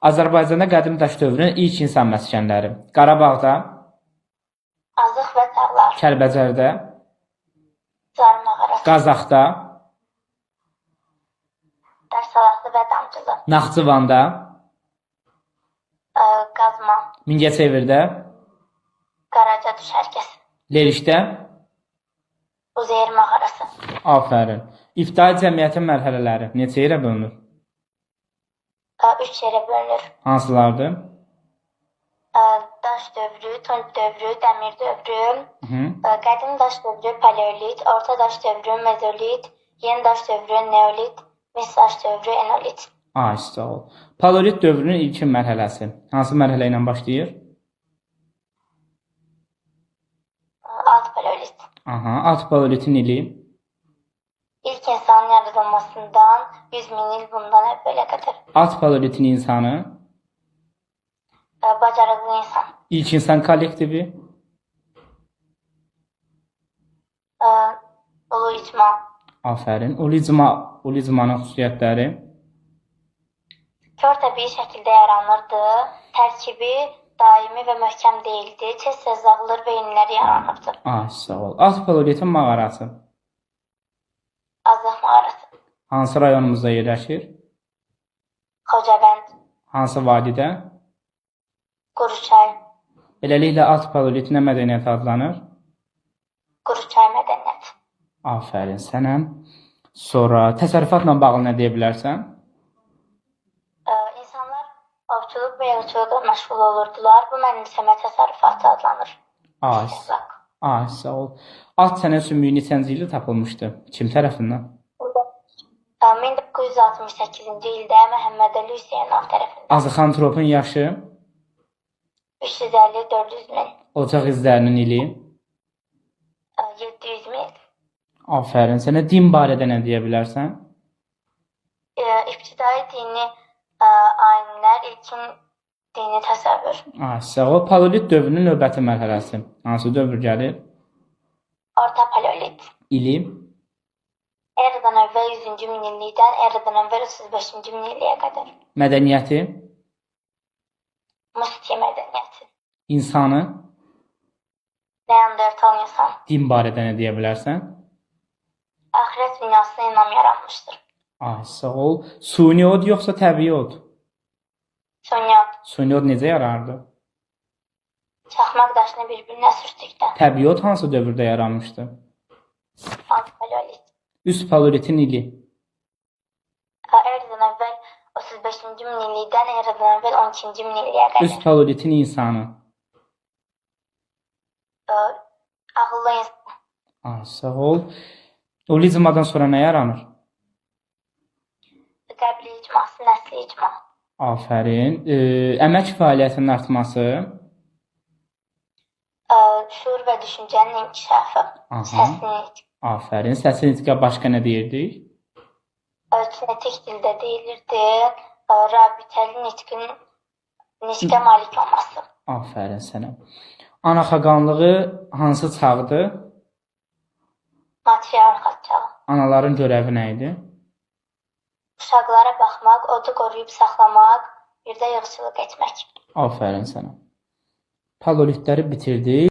Azərbaycanda qədim daş dövrünün ilk insan məskənləri. Qarabağda, Azıq və Dağlar, Kəlbəcərdə, Zar mağarası, Qazaxda, Dərsalaqlı və Damcılı, Naxçıvanda, Qazma, Mingəçevirdə, Qaraca düşərgəsi, Lerişdə. Uzeyir mağarası, Afərin. İbtidai cəmiyyətin mərhələləri neçə yerə bölünür? 3 yerə bölünür. Hansılardır? Daş dövrü, tunç dövrü, dəmir dövrü, Hı. qədim daş dövrü, paleolit, orta daş dövrü, mezolit, yeni daş dövrü, neolit, mis daş dövrü, enolit. Ay, sağ ol. Paleolit dövrünün ilkin mərhələsi. Hansı mərhələ ilə başlayır? Alt paleolit. Aha, alt paleolitin ili. İlk insanın yaradılmasından 100 min il bundan əvvələ qədər. Alt paleolitin insanı, Bacarıqlı insan. ilk insan kollektivi, Ulu icma. afərin. Ulicmanın xüsusiyyətləri, Kör təbii şəkildə yaranırdı. Tərkibi daimi və möhkəm deyildi. Tez-tez dağılır və yeniləri yaranırdı. ay, sağ ol. Alt paleolitin mağarası Azıq mağarası, hansı rayonumuzda yerləşir? Xocabənd, Hansı vadidə? Quruçay, Beləliklə alt paleolit nə mədəniyyət adlanır? Quruçay mədəniyyəti. Afərin sənə. Sonra təsərrüfatla bağlı nə deyə bilərsən? İnsanlar ovçuluq və yığıcılıqla məşğul olurdular. Bu mənimsəmə təsərrüfatı adlanır. Ay, ay, sağ ol. At sənə sümüyü neçənci ildə tapılmışdı? Kim tərəfindən? 1968-ci ildə Məhəmməd Əli Hüseynov tərəfindən Azıxantropun yaşı, 350-400 min, ocaq izlərinin ili. 700 min. Afərin sənə. Din barədə nə deyə bilərsən? İbtidai dini ayinlər, ilkin dini təsəvvür. Ay, sağ ol. Paleolit dövrünün növbəti mərhələsi. Hansı dövr gəlir? Orta paleolit. İli, Eradan əvvəl 100-cü minillikdən Eradan əvvəl 35-ci minilliyə qədər. mədəniyyəti, Muskiya mədəniyyəti. insanı, Neandertal insan. din barədə nə deyə bilərsən? Axirət dünyasına inam yaranmışdır. Ay, sağ ol. Suni od yoxsa təbii od? Sonyot. Suni od necə yaranırdı? Çaxmaq daşını bir-birinə sürtdükdə. Təbii od hansı dövrdə yaranmışdı? Alt paleolit. Üst paleolitin ili, Eradan əvvəl 35-ci minillikdən Eradan əvvəl 12-ci minilliyə qədər. üst paleolitin insanı. Ağıllı insan. Ay, sağ ol. Olizmadan sonra nə yaranır? Qəbli icması, nəsli icma. Afərin. Əmək fəaliyyətinin artması, Şuur və düşüncənin inkişafı. Aha. Səslilik. afərin. Səsi nitqə başqa nə deyirdik? Kinetik dildə deyilirdi. Rabitəli nitqə malik olması. Afərin sənə. Ana xaqanlığı hansı çağdır? Matriarxat çağı. Anaların görəvi nə idi? Uşaqlara baxmaq, odu qoruyub saxlamaq, bir də yığıcılıq etmək. Afərin sənə. Paleolitləri bitirdik.